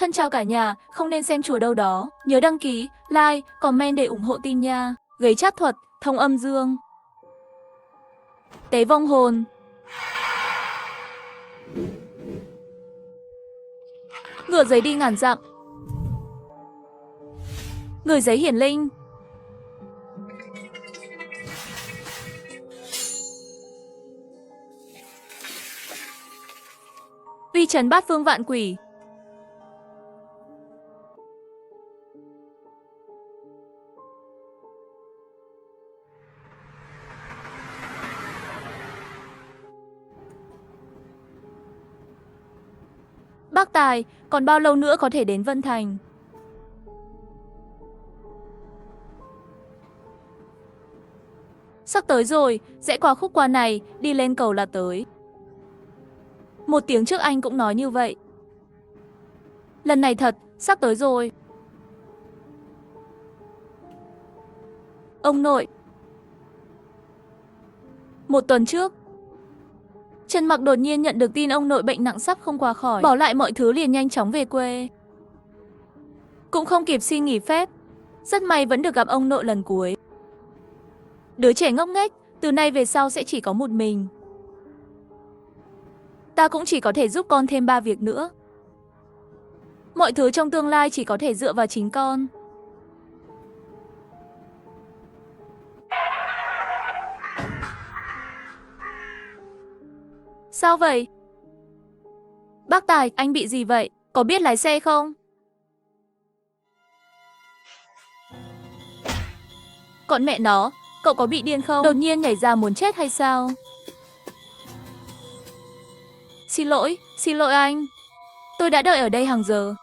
Thân chào cả nhà, không nên xem chùa đâu đó. Nhớ đăng ký, like, comment để ủng hộ team nha. Gấy trát thuật, thông âm dương. Tế vong hồn. Ngựa giấy đi ngàn dặm. Người giấy hiển linh. Uy trấn bát phương vạn quỷ. Bác Tài, còn bao lâu nữa có thể đến Vân Thành? Sắp tới rồi, rẽ qua khúc qua này, đi lên cầu là tới. Một tiếng trước anh cũng nói như vậy. Lần này thật, sắp tới rồi. Ông nội. Một tuần trước, Trần Mặc đột nhiên nhận được tin ông nội bệnh nặng sắp không qua khỏi, bỏ lại mọi thứ liền nhanh chóng về quê. Cũng không kịp xin nghỉ phép, rất may vẫn được gặp ông nội lần cuối. Đứa trẻ ngốc nghếch, từ nay về sau sẽ chỉ có một mình. Ta cũng chỉ có thể giúp con thêm 3 việc nữa. Mọi thứ trong tương lai chỉ có thể dựa vào chính con. Sao vậy? Bác Tài, anh bị gì vậy? Có biết lái xe không? Còn mẹ nó, cậu có bị điên không? Đột nhiên nhảy ra muốn chết hay sao? Xin lỗi anh. Tôi đã đợi ở đây hàng giờ.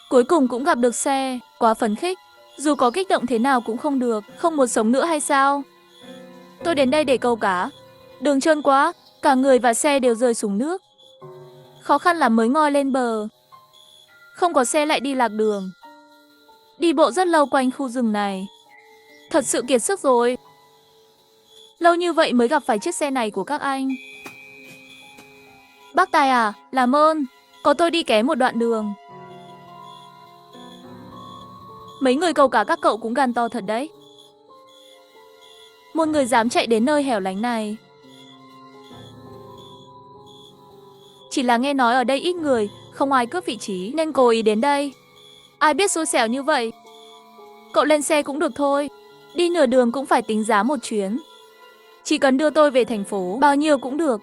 Cuối cùng cũng gặp được xe, quá phấn khích. Dù có kích động thế nào cũng không được, không muốn sống nữa hay sao? Tôi đến đây để câu cá. Đường trơn quá, cả người và xe đều rơi xuống nước. Khó khăn lắm mới ngoi lên bờ. Không có xe lại đi lạc đường. Đi bộ rất lâu quanh khu rừng này. Thật sự kiệt sức rồi. Lâu như vậy mới gặp phải chiếc xe này của các anh. Bác Tài à, làm ơn, có tôi đi ké một đoạn đường. Mấy người câu cá các cậu cũng gan to thật đấy. Một người dám chạy đến nơi hẻo lánh này. Chỉ là nghe nói ở đây ít người, không ai cướp vị trí nên cố ý đến đây. Ai biết xui xẻo như vậy. Cậu lên xe cũng được thôi. Đi nửa đường cũng phải tính giá một chuyến. Chỉ cần đưa tôi về thành phố, bao nhiêu cũng được.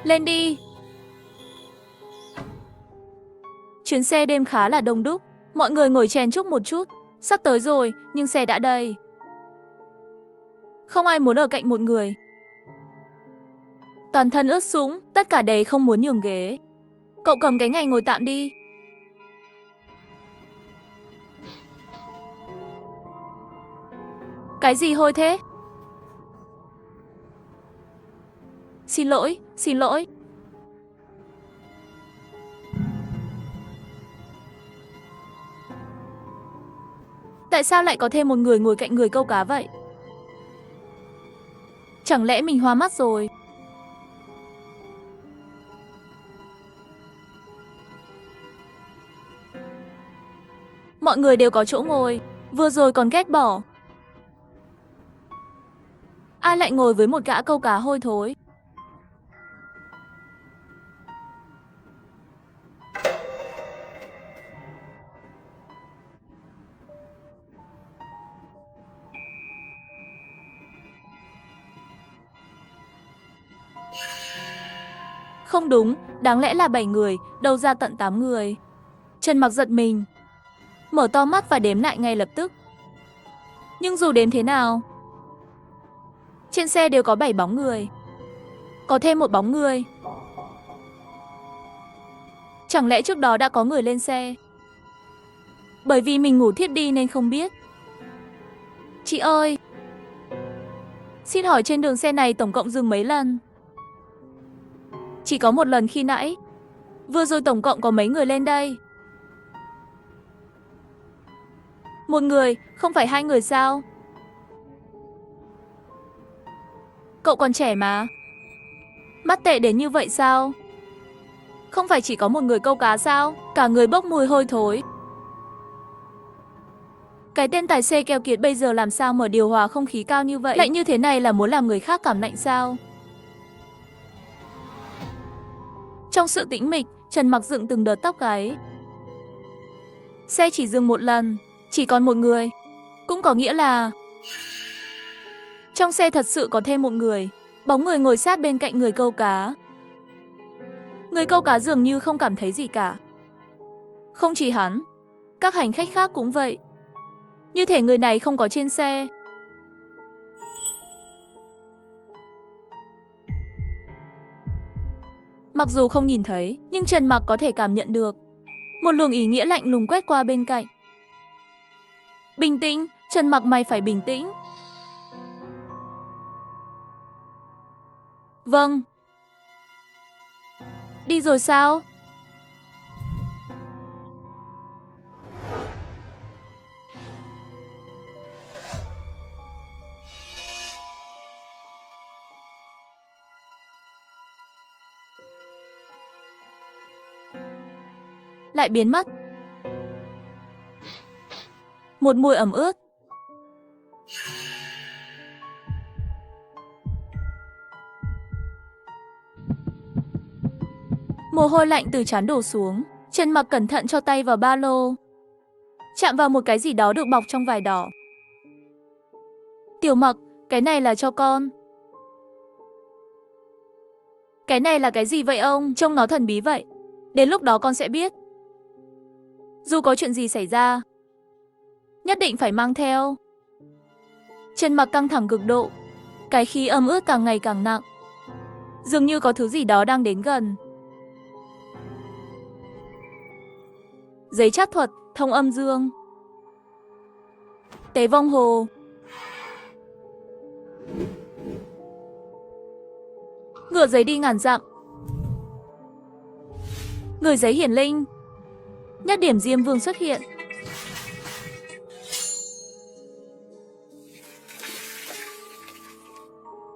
Lên đi. Chuyến xe đêm khá là đông đúc. Mọi người ngồi chen chúc một chút. Sắp tới rồi, nhưng xe đã đầy. Không ai muốn ở cạnh một người. Toàn thân ướt sũng, tất cả đấy không muốn nhường ghế. Cậu cầm cái ngày ngồi tạm đi. Cái gì hôi thế? Xin lỗi. Tại sao lại có thêm một người ngồi cạnh người câu cá vậy? Chẳng lẽ mình hoa mắt rồi? Mọi người đều có chỗ ngồi, vừa rồi còn ghét bỏ. Ai lại ngồi với một gã câu cá hôi thối? Không đúng, đáng lẽ là 7 người, đâu ra tận 8 người. Trần Mặc giật mình, mở to mắt và đếm lại ngay lập tức. Nhưng dù đếm thế nào, trên xe đều có 7 bóng người. Có thêm một bóng người. Chẳng lẽ trước đó đã có người lên xe? Bởi vì mình ngủ thiếp đi nên không biết. Chị ơi, xin hỏi trên đường xe này tổng cộng dừng mấy lần? Chỉ có một lần khi nãy. Vừa rồi tổng cộng có mấy người lên đây? Một người, không phải 2 người sao? Cậu còn trẻ mà. Mắt tệ đến như vậy sao? Không phải chỉ có một người câu cá sao? Cả người bốc mùi hôi thối. Cái tên tài xế keo kiệt bây giờ làm sao mở điều hòa không khí cao như vậy? Lạnh như thế này là muốn làm người khác cảm lạnh sao? Trong sự tĩnh mịch, Trần Mặc dựng từng đợt tóc gáy. Xe chỉ dừng một lần, chỉ còn một người. Cũng có nghĩa là trong xe thật sự có thêm một người. Bóng người ngồi sát bên cạnh người câu cá. Người câu cá dường như không cảm thấy gì cả. Không chỉ hắn, các hành khách khác cũng vậy. Như thể người này không có trên xe. Mặc dù không nhìn thấy, nhưng Trần Mặc có thể cảm nhận được. Một luồng ý nghĩa lạnh lùng quét qua bên cạnh. Bình tĩnh, Trần Mặc, mày phải bình tĩnh. Vâng. Đi rồi sao? Lại biến mất. Một mùi ẩm ướt. Mồ hôi lạnh từ trán đổ xuống. Trần Mặc cẩn thận cho tay vào ba lô. Chạm vào một cái gì đó được bọc trong vải đỏ. Tiểu Mặc, cái này là cho con. Cái này là cái gì vậy ông? Trông nó thần bí vậy. Đến lúc đó con sẽ biết. Dù có chuyện gì xảy ra, nhất định phải mang theo. Trần Mặc căng thẳng cực độ. Cái khí ẩm ướt càng ngày càng nặng. Dường như có thứ gì đó đang đến gần. Giấy trắc thuật, thông âm dương. Tế vong hồ. Ngựa giấy đi ngàn dặm. Người giấy hiển linh. Nhất điểm Diêm Vương xuất hiện.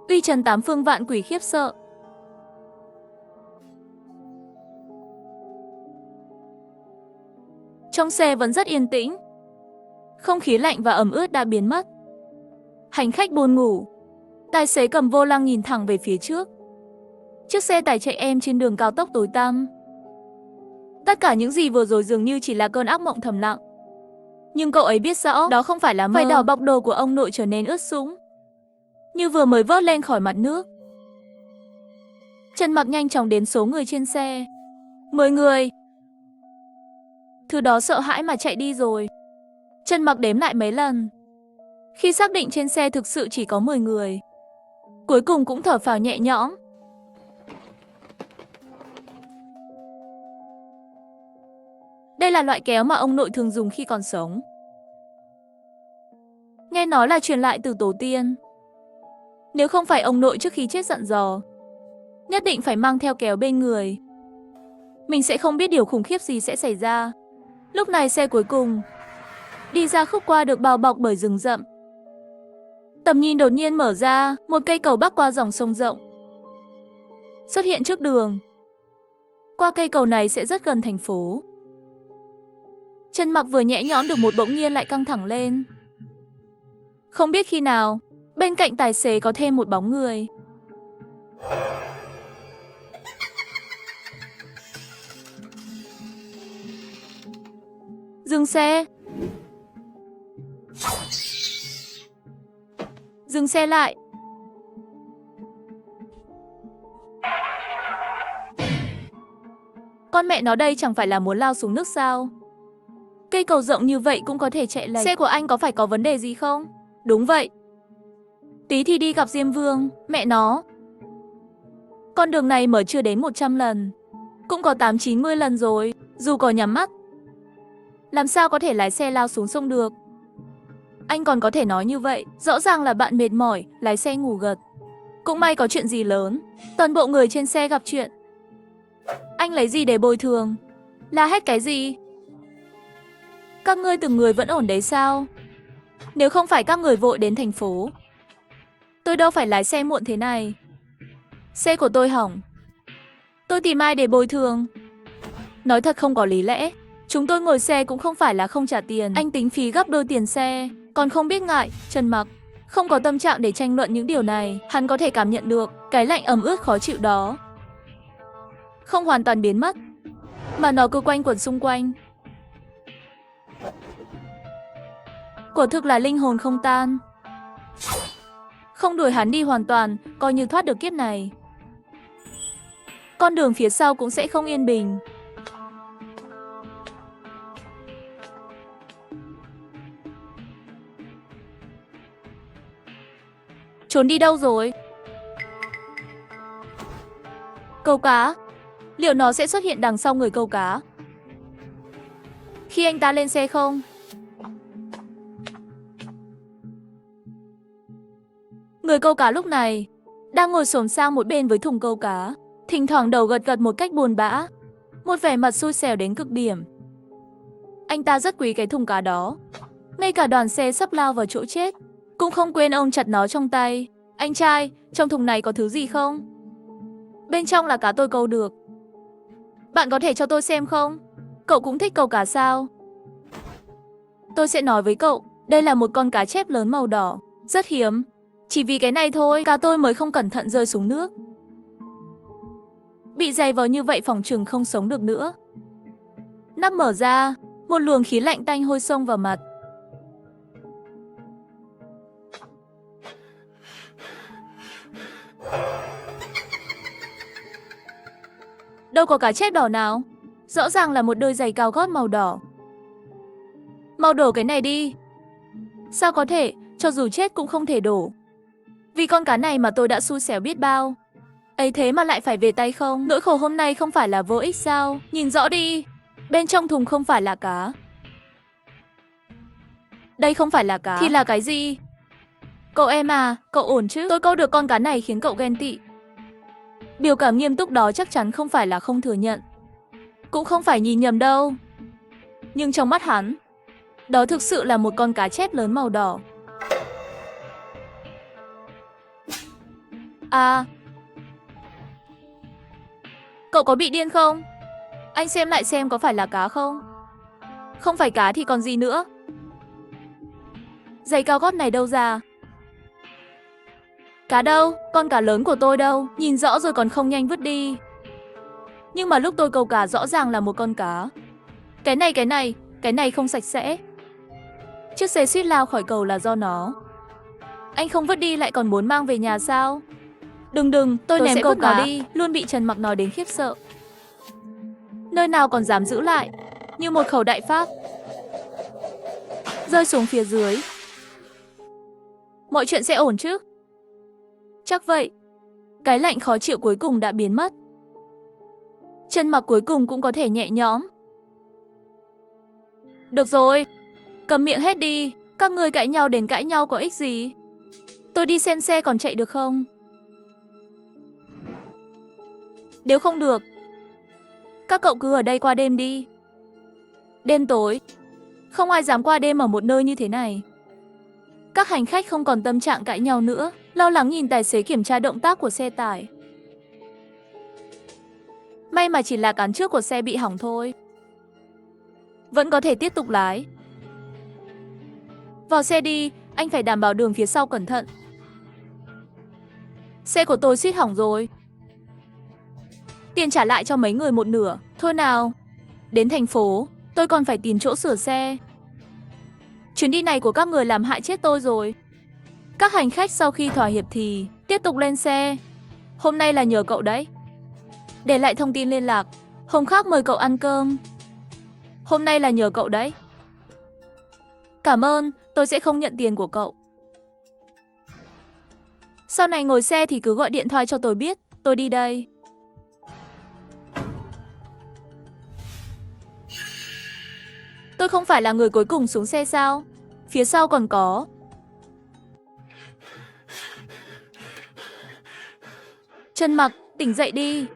Uy trần tám phương vạn quỷ khiếp sợ. Trong xe vẫn rất yên tĩnh. Không khí lạnh và ẩm ướt đã biến mất. Hành khách buồn ngủ. Tài xế cầm vô lăng nhìn thẳng về phía trước. Chiếc xe tải chạy êm trên đường cao tốc tối tăm. Tất cả những gì vừa rồi dường như chỉ là cơn ác mộng thầm lặng. Nhưng cậu ấy biết rõ đó không phải là mơ. Vải đỏ bọc đồ của ông nội trở nên ướt sũng, như vừa mới vớt lên khỏi mặt nước. Trần Mặc nhanh chóng đến số người trên xe. 10 người. Thứ đó sợ hãi mà chạy đi rồi. Trần Mặc đếm lại mấy lần. Khi xác định trên xe thực sự chỉ có 10 người, cuối cùng cũng thở phào nhẹ nhõm. Đây là loại kéo mà ông nội thường dùng khi còn sống. Nghe nói là truyền lại từ tổ tiên. Nếu không phải ông nội trước khi chết dặn dò, nhất định phải mang theo kéo bên người, mình sẽ không biết điều khủng khiếp gì sẽ xảy ra. Lúc này xe cuối cùng đi ra khúc qua được bao bọc bởi rừng rậm. Tầm nhìn đột nhiên mở ra, một cây cầu bắc qua dòng sông rộng xuất hiện trước đường. Qua cây cầu này sẽ rất gần thành phố. Trần Mặc vừa nhẹ nhõm được một bỗng nhiên lại căng thẳng lên. Không biết khi nào, bên cạnh tài xế có thêm một bóng người. Dừng xe. Dừng xe lại. Con mẹ nó đây chẳng phải là muốn lao xuống nước sao? Cây cầu rộng như vậy cũng có thể chạy lệch. Xe của anh có phải có vấn đề gì không? Đúng vậy. Tí thì đi gặp Diêm Vương, mẹ nó. Con đường này mở chưa đến 100 lần, cũng có 8-90 lần rồi, dù có nhắm mắt. Làm sao có thể lái xe lao xuống sông được? Anh còn có thể nói như vậy, rõ ràng là bạn mệt mỏi, lái xe ngủ gật. Cũng may có chuyện gì lớn, toàn bộ người trên xe gặp chuyện. Anh lấy gì để bồi thường? La hét cái gì? Các ngươi từng người vẫn ổn đấy sao? Nếu không phải các người vội đến thành phố, tôi đâu phải lái xe muộn thế này. Xe của tôi hỏng, tôi tìm ai để bồi thường? Nói thật không có lý lẽ. Chúng tôi ngồi xe cũng không phải là không trả tiền. Anh tính phí gấp đôi tiền xe, còn không biết ngại. Trần Mặc không có tâm trạng để tranh luận những điều này. Hắn có thể cảm nhận được cái lạnh ẩm ướt khó chịu đó không hoàn toàn biến mất, mà nó cứ quanh quẩn xung quanh. Quả thực là linh hồn không tan. Không đuổi hắn đi hoàn toàn, coi như thoát được kiếp này, con đường phía sau cũng sẽ không yên bình. Trốn đi đâu rồi? Câu cá. Liệu nó sẽ xuất hiện đằng sau người câu cá khi anh ta lên xe không? Người câu cá lúc này đang ngồi xổm sang một bên với thùng câu cá, thỉnh thoảng đầu gật gật một cách buồn bã, một vẻ mặt xui xẻo đến cực điểm. Anh ta rất quý cái thùng cá đó, ngay cả đoàn xe sắp lao vào chỗ chết cũng không quên ôm chặt nó trong tay. Anh trai, trong thùng này có thứ gì không? Bên trong là cá tôi câu được. Bạn có thể cho tôi xem không? Cậu cũng thích câu cá sao? Tôi sẽ nói với cậu, đây là một con cá chép lớn màu đỏ, rất hiếm. Chỉ vì cái này thôi, cá tôi mới không cẩn thận rơi xuống nước. Bị dày vào như vậy phỏng chừng không sống được nữa. Nắp mở ra, một luồng khí lạnh tanh hôi xông vào mặt. Đâu có cá chép đỏ nào, rõ ràng là một đôi giày cao gót màu đỏ. Mau đổ cái này đi. Sao có thể, cho dù chết cũng không thể đổ. Vì con cá này mà tôi đã xui xẻo biết bao. Ấy thế mà lại phải về tay không? Nỗi khổ hôm nay không phải là vô ích sao? Nhìn rõ đi, bên trong thùng không phải là cá. Đây không phải là cá. Thì là cái gì? Cậu em à, cậu ổn chứ? Tôi câu được con cá này khiến cậu ghen tị. Biểu cảm nghiêm túc đó chắc chắn không phải là không thừa nhận, cũng không phải nhìn nhầm đâu. Nhưng trong mắt hắn, đó thực sự là một con cá chép lớn màu đỏ. À, cậu có bị điên không? Anh xem lại xem có phải là cá không? Không phải cá thì còn gì nữa? Giày cao gót này đâu ra? Cá đâu? Con cá lớn của tôi đâu? Nhìn rõ rồi còn không nhanh vứt đi. Nhưng mà lúc tôi câu cá rõ ràng là một con cá. Cái này không sạch sẽ. Chiếc xe suýt lao khỏi cầu là do nó. Anh không vứt đi lại còn muốn mang về nhà sao? Đừng, tôi ném câu cá đi. Luôn bị Trần Mặc nói đến khiếp sợ. Nơi nào còn dám giữ lại. Như một khẩu đại pháp rơi xuống phía dưới. Mọi chuyện sẽ ổn chứ? Chắc vậy. Cái lạnh khó chịu cuối cùng đã biến mất. Trần Mặc cuối cùng cũng có thể nhẹ nhõm. Được rồi, cầm miệng hết đi. Các người cãi nhau đến cãi nhau có ích gì? Tôi đi xem xe còn chạy được không? Nếu không được, các cậu cứ ở đây qua đêm đi. Đêm tối, không ai dám qua đêm ở một nơi như thế này. Các hành khách không còn tâm trạng cãi nhau nữa, lo lắng nhìn tài xế kiểm tra động tác của xe tải. May mà chỉ là cán trước của xe bị hỏng thôi, vẫn có thể tiếp tục lái. Vào xe đi, anh phải đảm bảo đường phía sau cẩn thận. Xe của tôi suýt hỏng rồi. Tiền trả lại cho mấy người một nửa. Thôi nào, đến thành phố, tôi còn phải tìm chỗ sửa xe. Chuyến đi này của các người làm hại chết tôi rồi. Các hành khách sau khi thỏa hiệp thì tiếp tục lên xe. Hôm nay là nhờ cậu đấy. Để lại thông tin liên lạc, hôm khác mời cậu ăn cơm. Hôm nay là nhờ cậu đấy. Cảm ơn, tôi sẽ không nhận tiền của cậu. Sau này ngồi xe thì cứ gọi điện thoại cho tôi biết, tôi đi đây. Tôi không phải là người cuối cùng xuống xe sao? Phía sau còn có. Trần Mặc, tỉnh dậy đi.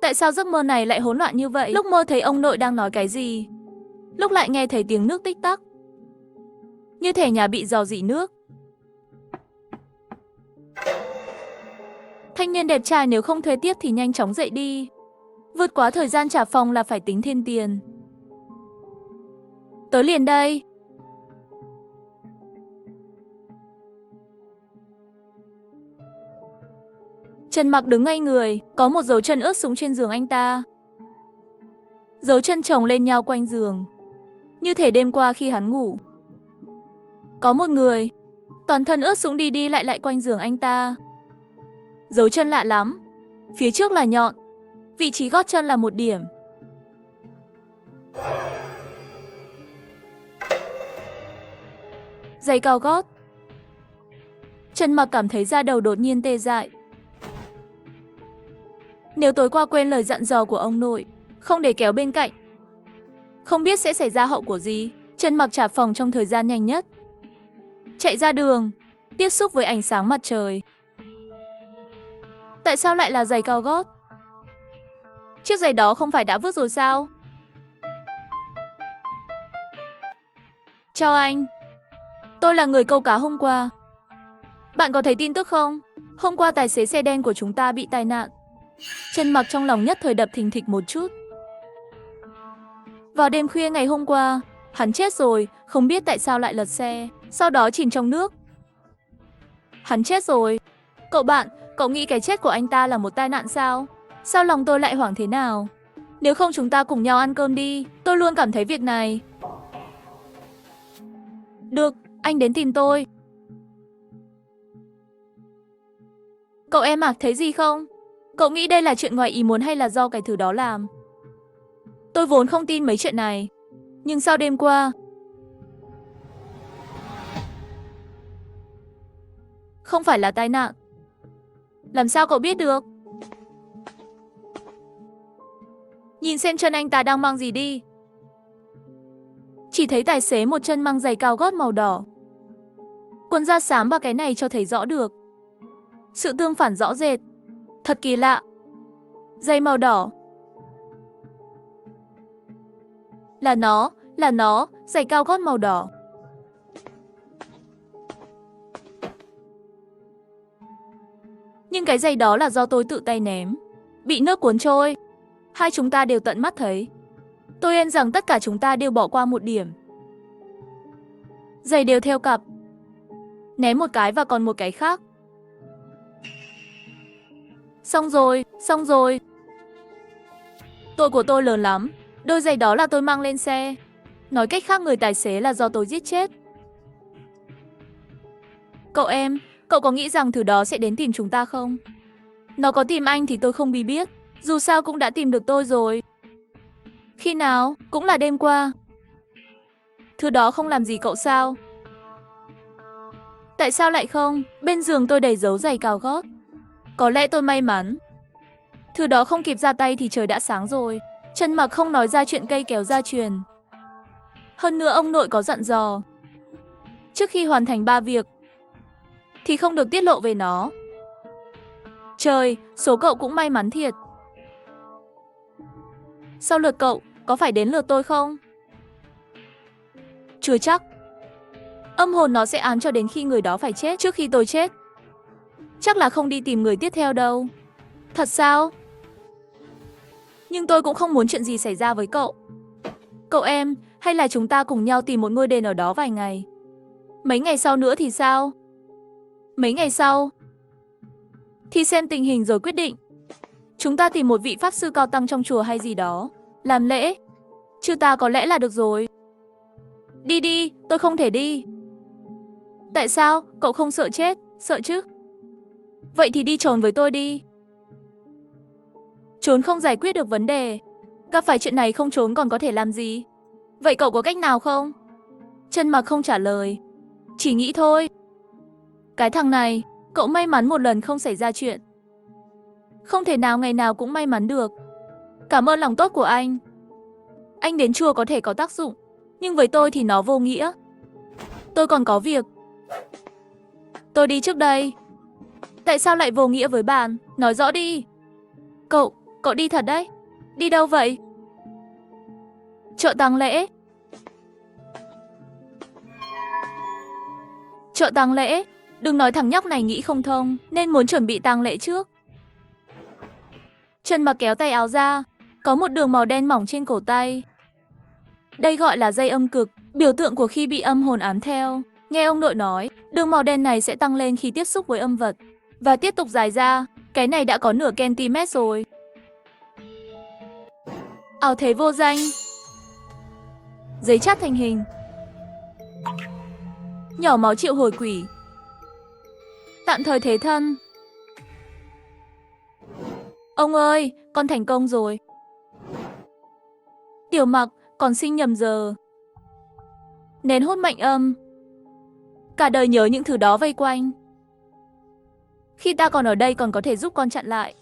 Tại sao giấc mơ này lại hỗn loạn như vậy? Lúc mơ thấy ông nội đang nói cái gì, lúc lại nghe thấy tiếng nước tích tắc, như thể nhà bị rò rỉ nước. Thanh niên đẹp trai nếu không thuê tiếp thì nhanh chóng dậy đi. Vượt quá thời gian trả phòng là phải tính thêm tiền. Tớ liền đây. Trần Mặc đứng ngây người, có một dấu chân ướt sũng trên giường anh ta. Dấu chân chồng lên nhau quanh giường, như thể đêm qua khi hắn ngủ. Có một người, toàn thân ướt sũng đi đi lại lại quanh giường anh ta. Dấu chân lạ lắm, phía trước là nhọn, vị trí gót chân là một điểm. Giày cao gót. Trần Mặc cảm thấy da đầu đột nhiên tê dại. Nếu tối qua quên lời dặn dò của ông nội, không để kéo bên cạnh, không biết sẽ xảy ra hậu quả gì. Trần Mặc trả phòng trong thời gian nhanh nhất. Chạy ra đường, tiếp xúc với ánh sáng mặt trời. Tại sao lại là giày cao gót? Chiếc giày đó không phải đã vứt rồi sao? Chào anh. Tôi là người câu cá hôm qua. Bạn có thấy tin tức không? Hôm qua tài xế xe đen của chúng ta bị tai nạn. Trần Mặc trong lòng nhất thời đập thình thịch một chút. Vào đêm khuya ngày hôm qua, hắn chết rồi, không biết tại sao lại lật xe, sau đó chìm trong nước. Hắn chết rồi. Cậu bạn, cậu nghĩ cái chết của anh ta là một tai nạn sao? Sao lòng tôi lại hoảng thế nào? Nếu không chúng ta cùng nhau ăn cơm đi, tôi luôn cảm thấy việc này. Được, anh đến tìm tôi. Cậu em Mạc thấy gì không? Cậu nghĩ đây là chuyện ngoài ý muốn hay là do cái thứ đó làm? Tôi vốn không tin mấy chuyện này, nhưng sau đêm qua, không phải là tai nạn. Làm sao cậu biết được? Nhìn xem chân anh ta đang mang gì đi. Chỉ thấy tài xế một chân mang giày cao gót màu đỏ. Quần da xám và cái này cho thấy rõ được sự tương phản rõ rệt. Thật kỳ lạ. Giày màu đỏ. Là nó, giày cao gót màu đỏ. Nhưng cái giày đó là do tôi tự tay ném, bị nước cuốn trôi. Hai chúng ta đều tận mắt thấy. Tôi yên rằng tất cả chúng ta đều bỏ qua một điểm. Giày đều theo cặp. Ném một cái và còn một cái khác. Xong rồi. Tội của tôi lớn lắm. Đôi giày đó là tôi mang lên xe. Nói cách khác người tài xế là do tôi giết chết. Cậu có nghĩ rằng thứ đó sẽ đến tìm chúng ta không? Nó có tìm anh thì tôi không biết. Dù sao cũng đã tìm được tôi rồi. Khi nào? Cũng là đêm qua. Thứ đó không làm gì cậu sao? Tại sao lại không? Bên giường tôi đầy dấu giày cao gót. Có lẽ tôi may mắn. Thứ đó không kịp ra tay thì trời đã sáng rồi. Trần Mặc không nói ra chuyện cây kéo gia truyền. Hơn nữa ông nội có dặn dò, trước khi hoàn thành 3 việc thì không được tiết lộ về nó. Trời, số cậu cũng may mắn thiệt. Sau lượt cậu, có phải đến lượt tôi không? Chưa chắc. Âm hồn nó sẽ án cho đến khi người đó phải chết trước khi tôi chết. Chắc là không đi tìm người tiếp theo đâu. Thật sao? Nhưng tôi cũng không muốn chuyện gì xảy ra với cậu. Cậu em, hay là chúng ta cùng nhau tìm một ngôi đền ở đó vài ngày. Mấy ngày sau nữa thì sao? Mấy ngày sau thì xem tình hình rồi quyết định. Chúng ta tìm một vị pháp sư cao tăng trong chùa hay gì đó, làm lễ. Chứ ta có lẽ là được rồi. Đi đi, tôi không thể đi. Tại sao? Cậu không sợ chết? Sợ chứ. Vậy thì đi trốn với tôi đi. Trốn không giải quyết được vấn đề. Gặp phải chuyện này không trốn còn có thể làm gì? Vậy cậu có cách nào không? Trần Mặc không trả lời, chỉ nghĩ thôi. Cái thằng này, cậu may mắn một lần không xảy ra chuyện. Không thể nào ngày nào cũng may mắn được. Cảm ơn lòng tốt của anh. Anh đến chùa có thể có tác dụng, nhưng với tôi thì nó vô nghĩa. Tôi còn có việc. Tôi đi trước đây. Tại sao lại vô nghĩa với bạn? Nói rõ đi. Cậu đi thật đấy. Đi đâu vậy? Chợ tang lễ. Chợ tang lễ? Đừng nói thằng nhóc này nghĩ không thông, nên muốn chuẩn bị tang lễ trước. Trần Mặc kéo tay áo ra, có một đường màu đen mỏng trên cổ tay. Đây gọi là dây âm cực, biểu tượng của khi bị âm hồn ám theo. Nghe ông nội nói, đường màu đen này sẽ tăng lên khi tiếp xúc với âm vật và tiếp tục dài ra. Cái này đã có nửa cm rồi. Ảo thế vô danh. Giấy chát thành hình. Nhỏ máu triệu hồi quỷ. Tạm thời thế thân. Ông ơi, con thành công rồi. Tiểu Mặc, còn sinh nhầm giờ. Nén hút mạnh âm. Cả đời nhớ những thứ đó vây quanh. Khi ta còn ở đây còn có thể giúp con chặn lại.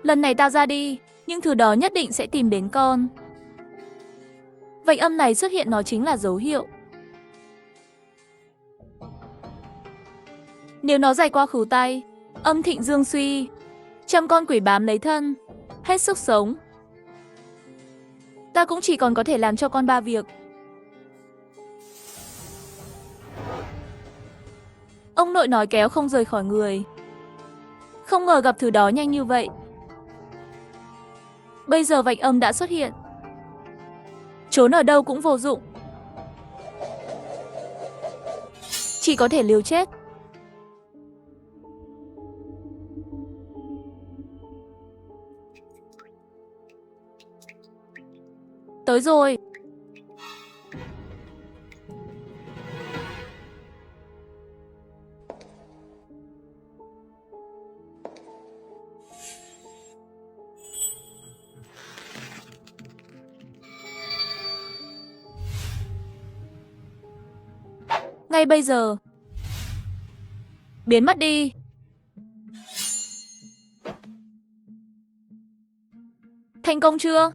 Lần này tao ra đi, những thứ đó nhất định sẽ tìm đến con. Vạch âm này xuất hiện nó chính là dấu hiệu. Nếu nó dài qua khứu tay, âm thịnh dương suy, trăm con quỷ bám lấy thân, hết sức sống. Ta cũng chỉ còn có thể làm cho con 3 việc. Ông nội nói kéo không rời khỏi người. Không ngờ gặp thứ đó nhanh như vậy. Bây giờ vạch âm đã xuất hiện. Trốn ở đâu cũng vô dụng. Chỉ có thể liều chết. Tới rồi. Ngay bây giờ. Biến mất đi. Thành công chưa?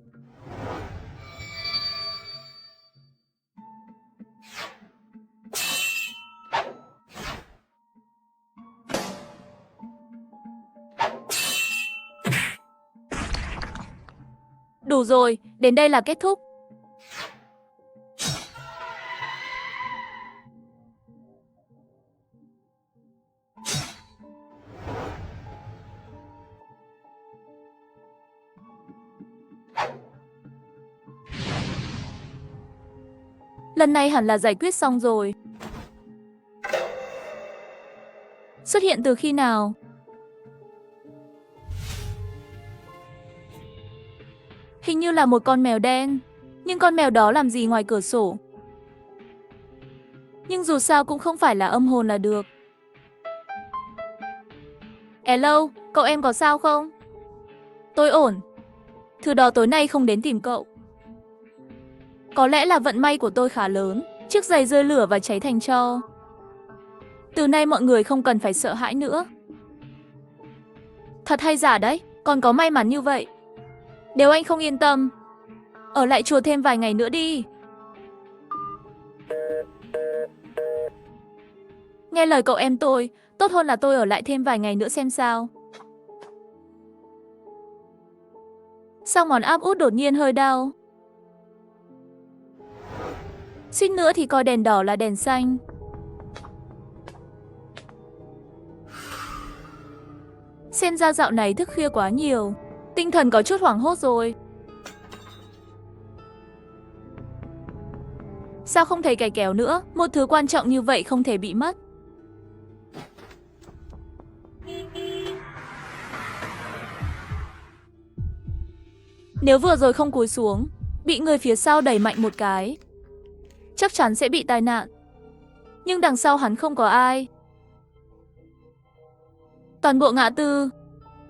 Đủ rồi, đến đây là kết thúc. Lần này hẳn là giải quyết xong rồi. Xuất hiện từ khi nào? Hình như là một con mèo đen. Nhưng con mèo đó làm gì ngoài cửa sổ? Nhưng dù sao cũng không phải là âm hồn là được. Hello, cậu em có sao không? Tôi ổn. Thứ đó tối nay không đến tìm cậu. Có lẽ là vận may của tôi khá lớn. Chiếc giày rơi lửa và cháy thành tro. Từ nay mọi người không cần phải sợ hãi nữa. Thật hay giả đấy, còn có may mắn như vậy. Nếu anh không yên tâm, ở lại chùa thêm vài ngày nữa đi. Nghe lời cậu em tôi, tốt hơn là tôi ở lại thêm vài ngày nữa xem sao. Sao ngón áp út đột nhiên hơi đau? Suýt nữa thì coi đèn đỏ là đèn xanh. Xem ra dạo này thức khuya quá nhiều. Tinh thần có chút hoảng hốt rồi. Sao không thấy cái kéo nữa? Một thứ quan trọng như vậy không thể bị mất. Nếu vừa rồi không cúi xuống, bị người phía sau đẩy mạnh một cái, chắc chắn sẽ bị tai nạn. Nhưng đằng sau hắn không có ai. Toàn bộ ngã tư,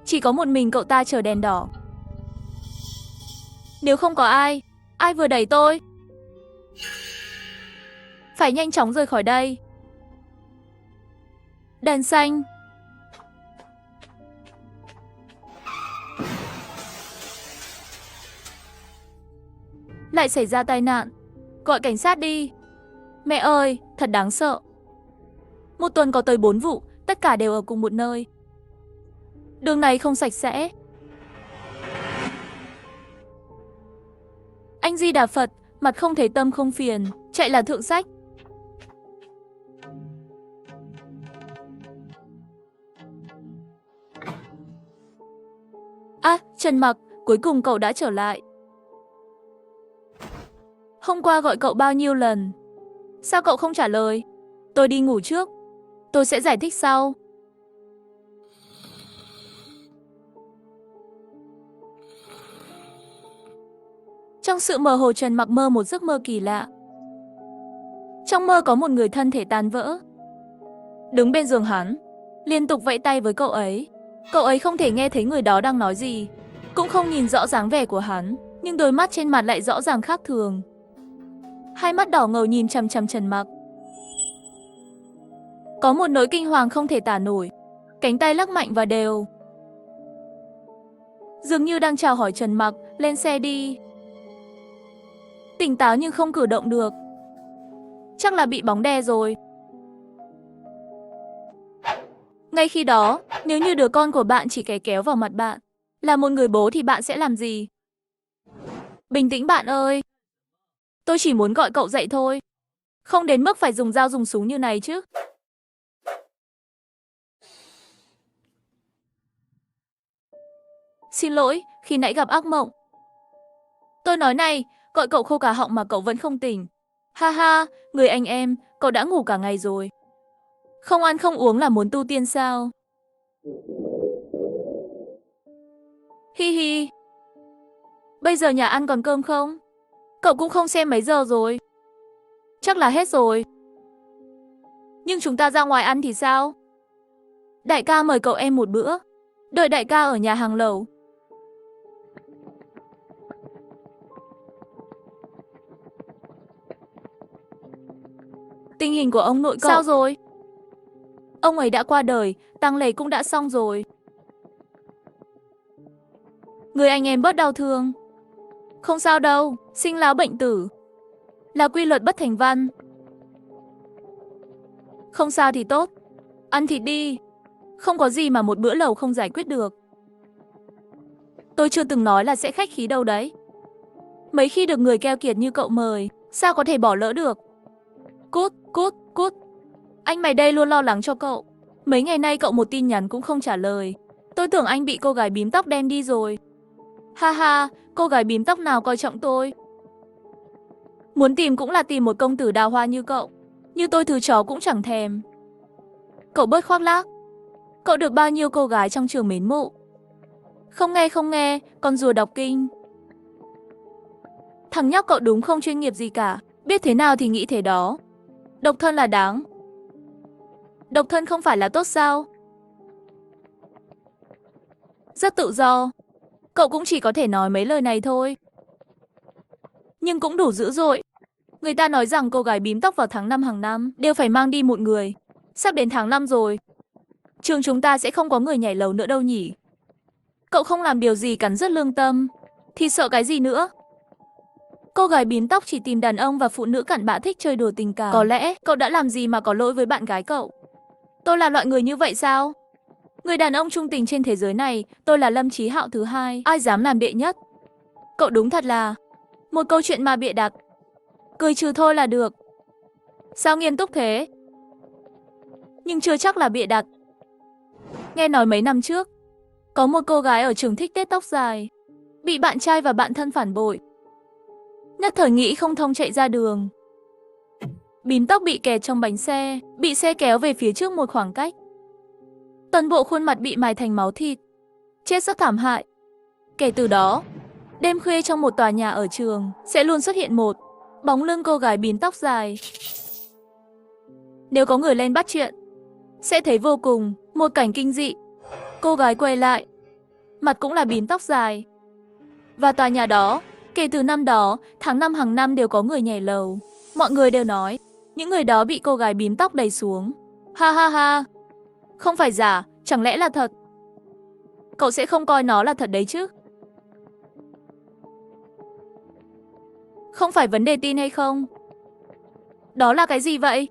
chỉ có một mình cậu ta chờ đèn đỏ. Nếu không có ai, ai vừa đẩy tôi? Phải nhanh chóng rời khỏi đây. Đèn xanh. Lại xảy ra tai nạn. Gọi cảnh sát đi. Mẹ ơi, thật đáng sợ. Một tuần có tới 4 vụ, tất cả đều ở cùng một nơi. Đường này không sạch sẽ. Anh Di Đà Phật, mặt không thấy tâm không phiền, chạy là thượng sách. À, Trần Mặc, cuối cùng cậu đã trở lại. Hôm qua gọi cậu bao nhiêu lần? Sao cậu không trả lời? Tôi đi ngủ trước. Tôi sẽ giải thích sau. Trong sự mơ hồ, Trần Mặc mơ một giấc mơ kỳ lạ. Trong mơ có một người thân thể tan vỡ, đứng bên giường hắn, liên tục vẫy tay với cậu ấy. Cậu ấy không thể nghe thấy người đó đang nói gì, cũng không nhìn rõ dáng vẻ của hắn, nhưng đôi mắt trên mặt lại rõ ràng khác thường. Hai mắt đỏ ngầu nhìn chằm chằm Trần Mặc. Có một nỗi kinh hoàng không thể tả nổi, cánh tay lắc mạnh và đều, dường như đang chào hỏi Trần Mặc lên xe đi. Tỉnh táo nhưng không cử động được, chắc là bị bóng đè rồi. Ngay khi đó, nếu như đứa con của bạn chỉ kéo vào mặt bạn, là một người bố thì bạn sẽ làm gì? Bình tĩnh bạn ơi. Tôi chỉ muốn gọi cậu dậy thôi. Không đến mức phải dùng dao dùng súng như này chứ. Xin lỗi, khi nãy gặp ác mộng. Tôi nói này, gọi cậu khô cả họng mà cậu vẫn không tỉnh. Ha ha, người anh em, cậu đã ngủ cả ngày rồi. Không ăn không uống là muốn tu tiên sao? Hi hi. Bây giờ nhà ăn còn cơm không? Cậu cũng không xem mấy giờ rồi. Chắc là hết rồi. Nhưng chúng ta ra ngoài ăn thì sao? Đại ca mời cậu em một bữa. Đợi đại ca ở nhà hàng lẩu. Tình hình của ông nội cậu sao rồi? Ông ấy đã qua đời, tang lễ cũng đã xong rồi. Người anh em bớt đau thương. Không sao đâu, sinh lão bệnh tử là quy luật bất thành văn. Không sao thì tốt. Ăn thịt đi. Không có gì mà một bữa lẩu không giải quyết được. Tôi chưa từng nói là sẽ khách khí đâu đấy. Mấy khi được người keo kiệt như cậu mời, sao có thể bỏ lỡ được. Cút, cút, cút. Anh mày đây luôn lo lắng cho cậu. Mấy ngày nay cậu một tin nhắn cũng không trả lời. Tôi tưởng anh bị cô gái bím tóc đem đi rồi. Ha ha, cô gái bím tóc nào coi trọng tôi. Muốn tìm cũng là tìm một công tử đào hoa như cậu. Như tôi thứ chó cũng chẳng thèm. Cậu bớt khoác lác. Cậu được bao nhiêu cô gái trong trường mến mộ. Không nghe, con rùa đọc kinh. Thằng nhóc cậu đúng không chuyên nghiệp gì cả. Biết thế nào thì nghĩ thế đó. Độc thân là đáng. Độc thân không phải là tốt sao? Rất tự do. Cậu cũng chỉ có thể nói mấy lời này thôi. Nhưng cũng đủ dữ dội. Người ta nói rằng cô gái bím tóc vào tháng 5 hàng năm đều phải mang đi một người. Sắp đến tháng 5 rồi. Trường chúng ta sẽ không có người nhảy lầu nữa đâu nhỉ. Cậu không làm điều gì cắn rứt lương tâm thì sợ cái gì nữa. Cô gái bím tóc chỉ tìm đàn ông và phụ nữ cặn bã thích chơi đùa tình cảm. Có lẽ cậu đã làm gì mà có lỗi với bạn gái cậu. Tôi là loại người như vậy sao? Người đàn ông trung tình trên thế giới này, tôi là Lâm Chí Hạo thứ hai, ai dám làm đệ nhất. Cậu đúng thật là một câu chuyện mà bịa đặt. Cười trừ thôi là được. Sao nghiêm túc thế? Nhưng chưa chắc là bịa đặt. Nghe nói mấy năm trước, có một cô gái ở trường thích tết tóc dài, bị bạn trai và bạn thân phản bội. Nhất thời nghĩ không thông chạy ra đường. Bím tóc bị kẹt trong bánh xe, bị xe kéo về phía trước một khoảng cách. Toàn bộ khuôn mặt bị mài thành máu thịt. Chết rất thảm hại. Kể từ đó, đêm khuya trong một tòa nhà ở trường sẽ luôn xuất hiện một bóng lưng cô gái bím tóc dài. Nếu có người lên bắt chuyện, sẽ thấy vô cùng một cảnh kinh dị. Cô gái quay lại, mặt cũng là bím tóc dài. Và tòa nhà đó, kể từ năm đó, tháng 5 hàng năm đều có người nhảy lầu. Mọi người đều nói, những người đó bị cô gái bím tóc đẩy xuống. Ha ha ha. Không phải giả, chẳng lẽ là thật? Cậu sẽ không coi nó là thật đấy chứ? Không phải vấn đề tin hay không. Đó là cái gì vậy?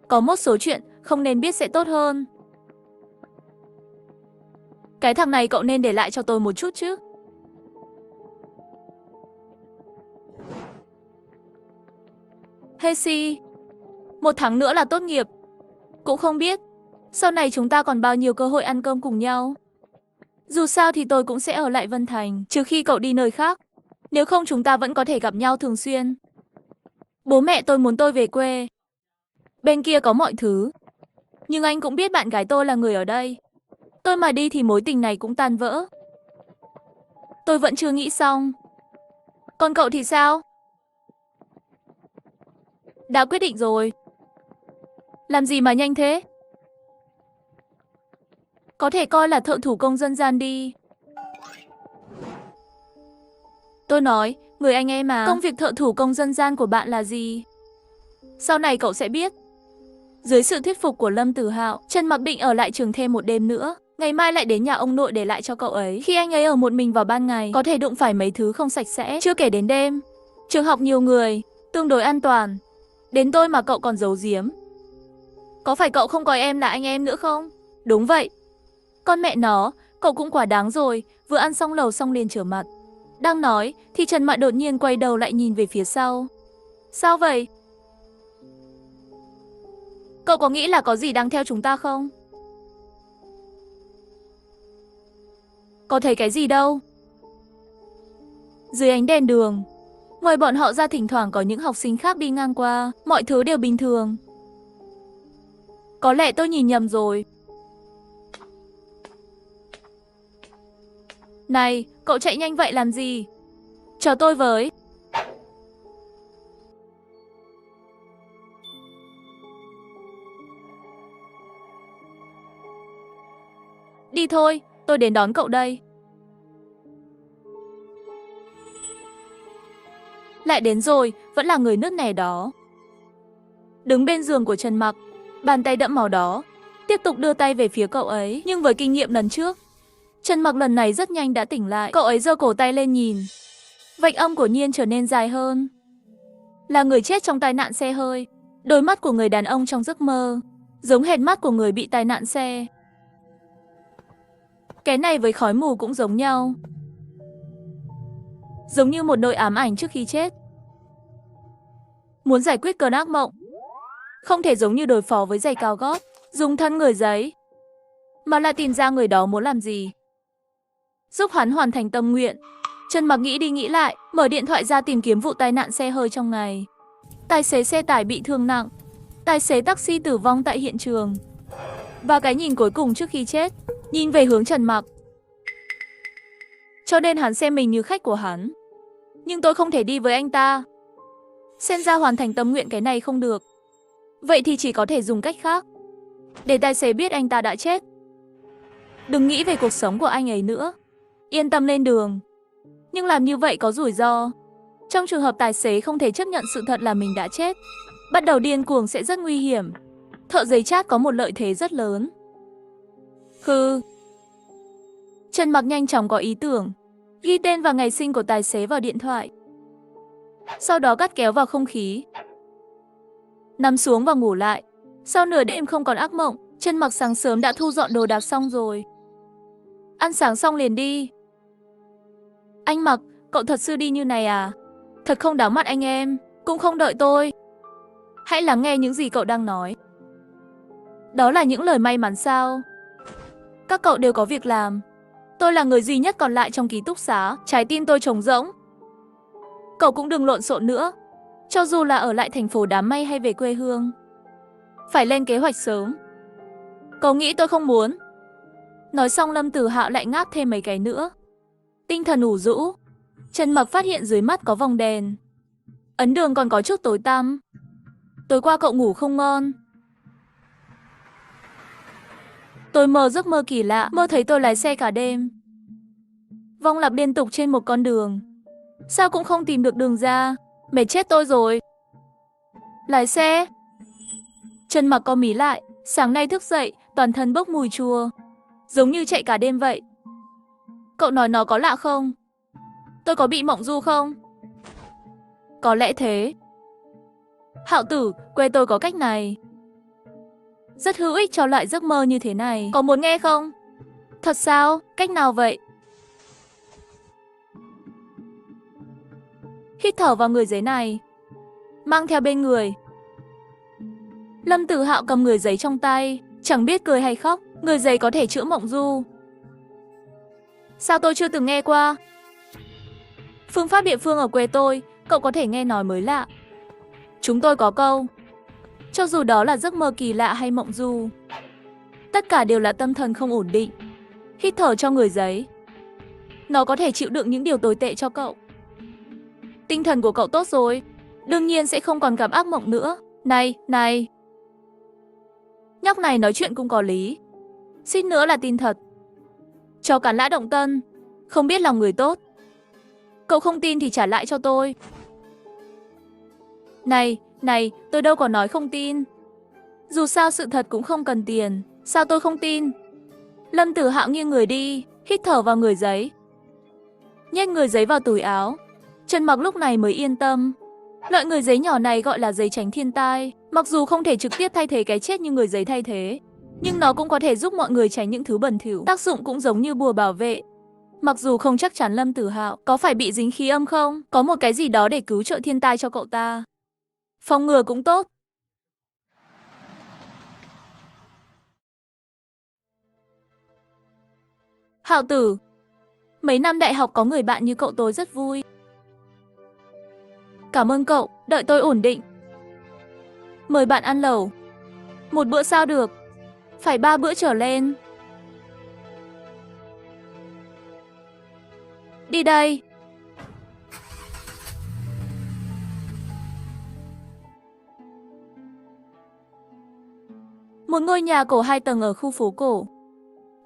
Có một số chuyện không nên biết sẽ tốt hơn. Cái thằng này cậu nên để lại cho tôi một chút chứ. Hey si, một tháng nữa là tốt nghiệp. Cũng không biết Sau này chúng ta còn bao nhiêu cơ hội ăn cơm cùng nhau. Dù sao thì tôi cũng sẽ ở lại Vân Thành, trừ khi cậu đi nơi khác. Nếu không chúng ta vẫn có thể gặp nhau thường xuyên. Bố mẹ tôi muốn tôi về quê. Bên kia có mọi thứ. Nhưng anh cũng biết bạn gái tôi là người ở đây. Tôi mà đi thì mối tình này cũng tan vỡ. Tôi vẫn chưa nghĩ xong. Còn cậu thì sao? Đã quyết định rồi. Làm gì mà nhanh thế? Có thể coi là thợ thủ công dân gian đi. Tôi nói, người anh em mà, công việc thợ thủ công dân gian của bạn là gì? Sau này cậu sẽ biết. Dưới sự thuyết phục của Lâm Tử Hạo, Trần Mặc định ở lại trường thêm một đêm nữa. Ngày mai lại đến nhà ông nội để lại cho cậu ấy. Khi anh ấy ở một mình vào ban ngày, có thể đụng phải mấy thứ không sạch sẽ, chưa kể đến đêm. Trường học nhiều người, tương đối an toàn. Đến tôi mà cậu còn giấu giếm. Có phải cậu không coi em là anh em nữa không? Đúng vậy. Con mẹ nó, cậu cũng quá đáng rồi, vừa ăn xong lẩu xong liền trở mặt. Đang nói, thì Trần Mạn đột nhiên quay đầu lại nhìn về phía sau. Sao vậy? Cậu có nghĩ là có gì đang theo chúng ta không? Có thấy cái gì đâu. Dưới ánh đèn đường, ngoài bọn họ ra thỉnh thoảng có những học sinh khác đi ngang qua, mọi thứ đều bình thường. Có lẽ tôi nhìn nhầm rồi. Này, cậu chạy nhanh vậy làm gì? Chờ tôi với. Đi thôi, tôi đến đón cậu đây. Lại đến rồi, vẫn là người nứt nẻ đó. Đứng bên giường của Trần Mặc, bàn tay đẫm máu đó, tiếp tục đưa tay về phía cậu ấy. Nhưng với kinh nghiệm lần trước, Trần Mặc lần này rất nhanh đã tỉnh lại. Cậu ấy giơ cổ tay lên nhìn. Vạch âm của Nhiên trở nên dài hơn. Là người chết trong tai nạn xe hơi. Đôi mắt của người đàn ông trong giấc mơ, giống hệt mắt của người bị tai nạn xe. Cái này với khói mù cũng giống nhau. Giống như một nỗi ám ảnh trước khi chết. Muốn giải quyết cơn ác mộng, không thể giống như đối phó với giày cao gót, dùng thân người giấy, mà là tìm ra người đó muốn làm gì. Giúp hắn hoàn thành tâm nguyện. Trần Mặc nghĩ đi nghĩ lại, mở điện thoại ra tìm kiếm vụ tai nạn xe hơi trong ngày. Tài xế xe tải bị thương nặng, tài xế taxi tử vong tại hiện trường. Và cái nhìn cuối cùng trước khi chết, nhìn về hướng Trần Mặc. Cho nên hắn xem mình như khách của hắn. Nhưng tôi không thể đi với anh ta. Xem ra hoàn thành tâm nguyện cái này không được. Vậy thì chỉ có thể dùng cách khác. Để tài xế biết anh ta đã chết. Đừng nghĩ về cuộc sống của anh ấy nữa. Yên tâm lên đường. Nhưng làm như vậy có rủi ro. Trong trường hợp tài xế không thể chấp nhận sự thật là mình đã chết, bắt đầu điên cuồng sẽ rất nguy hiểm. Thợ giấy chát có một lợi thế rất lớn. Trần Mặc nhanh chóng có ý tưởng, ghi tên và ngày sinh của tài xế vào điện thoại. Sau đó cắt kéo vào không khí. Nằm xuống và ngủ lại. Sau nửa đêm không còn ác mộng, Trần Mặc sáng sớm đã thu dọn đồ đạc xong rồi. Ăn sáng xong liền đi. Anh Mặc, cậu thật sự đi như này à? Thật không đáng mặt anh em, cũng không đợi tôi. Hãy lắng nghe những gì cậu đang nói. Đó là những lời may mắn sao? Các cậu đều có việc làm. Tôi là người duy nhất còn lại trong ký túc xá, trái tim tôi trống rỗng. Cậu cũng đừng lộn xộn nữa. Cho dù là ở lại thành phố đám mây hay về quê hương, phải lên kế hoạch sớm. Cậu nghĩ tôi không muốn? Nói xong Lâm Tử Hạo lại ngáp thêm mấy cái nữa. Tinh thần ủ rũ, Trần Mặc phát hiện dưới mắt có vòng đèn. Ấn đường còn có chút tối tăm. Tối qua cậu ngủ không ngon. Tôi mơ giấc mơ kỳ lạ, mơ thấy tôi lái xe cả đêm. Vòng lặp liên tục trên một con đường. Sao cũng không tìm được đường ra. Mệt chết tôi rồi. Lái xe. Trần Mặc có mí lại. Sáng nay thức dậy, toàn thân bốc mùi chua. Giống như chạy cả đêm vậy. Cậu nói nó có lạ không? Tôi có bị mộng du không? Có lẽ thế. Hạo tử, quê tôi có cách này. Rất hữu ích cho loại giấc mơ như thế này. Có muốn nghe không? Thật sao? Cách nào vậy? Hít thở vào người giấy này. Mang theo bên người. Lâm Tử Hạo cầm người giấy trong tay, Chẳng biết cười hay khóc, người giấy có thể chữa mộng du. Sao tôi chưa từng nghe qua? Phương pháp địa phương ở quê tôi, cậu có thể nghe nói mới lạ. Chúng tôi có câu, cho dù đó là giấc mơ kỳ lạ hay mộng du, tất cả đều là tâm thần không ổn định. Hít thở cho người giấy. Nó có thể chịu đựng những điều tồi tệ cho cậu. Tinh thần của cậu tốt rồi, đương nhiên sẽ không còn gặp ác mộng nữa. Này. Nhóc này nói chuyện cũng có lý. Suýt nữa là tin thật. Chó cắn lã động tân, không biết lòng người tốt. Cậu không tin thì trả lại cho tôi. Này, tôi đâu có nói không tin. Dù sao sự thật cũng không cần tiền. Sao tôi không tin? Lâm Tử Hạo nghiêng người đi, hít thở vào người giấy. Nhét người giấy vào túi áo. Trần Mặc lúc này mới yên tâm. Loại người giấy nhỏ này gọi là giấy tránh thiên tai. Mặc dù không thể trực tiếp thay thế cái chết như người giấy thay thế, nhưng nó cũng có thể giúp mọi người tránh những thứ bẩn thỉu. Tác dụng cũng giống như bùa bảo vệ. Mặc dù không chắc chắn Lâm Tử Hạo có phải bị dính khí âm không, có một cái gì đó để cứu trợ thiên tai cho cậu ta. Phòng ngừa cũng tốt. Hạo tử, mấy năm đại học có người bạn như cậu tôi rất vui. Cảm ơn cậu, đợi tôi ổn định. Mời bạn ăn lẩu. Một bữa sao được, phải 3 bữa trở lên. Đi đây. Một ngôi nhà cổ 2 tầng ở khu phố cổ.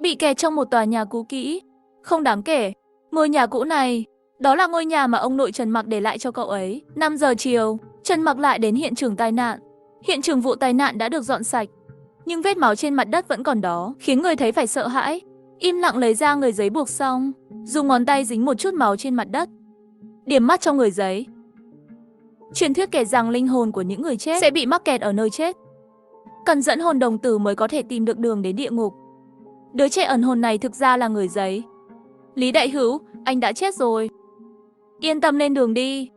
Bị kẹt trong một tòa nhà cũ kỹ. Không đáng kể, ngôi nhà cũ này, đó là ngôi nhà mà ông nội Trần Mặc để lại cho cậu ấy. 5 giờ chiều, Trần Mặc lại đến hiện trường tai nạn. Hiện trường vụ tai nạn đã được dọn sạch, nhưng vết máu trên mặt đất vẫn còn đó, khiến người thấy phải sợ hãi. Im lặng lấy ra người giấy buộc xong, dùng ngón tay dính một chút máu trên mặt đất, điểm mắt cho người giấy. Truyền thuyết kể rằng linh hồn của những người chết sẽ bị mắc kẹt ở nơi chết. Cần dẫn hồn đồng tử mới có thể tìm được đường đến địa ngục. Đứa trẻ ẩn hồn này thực ra là người giấy. Lý Đại Hữu, anh đã chết rồi. Yên tâm lên đường đi.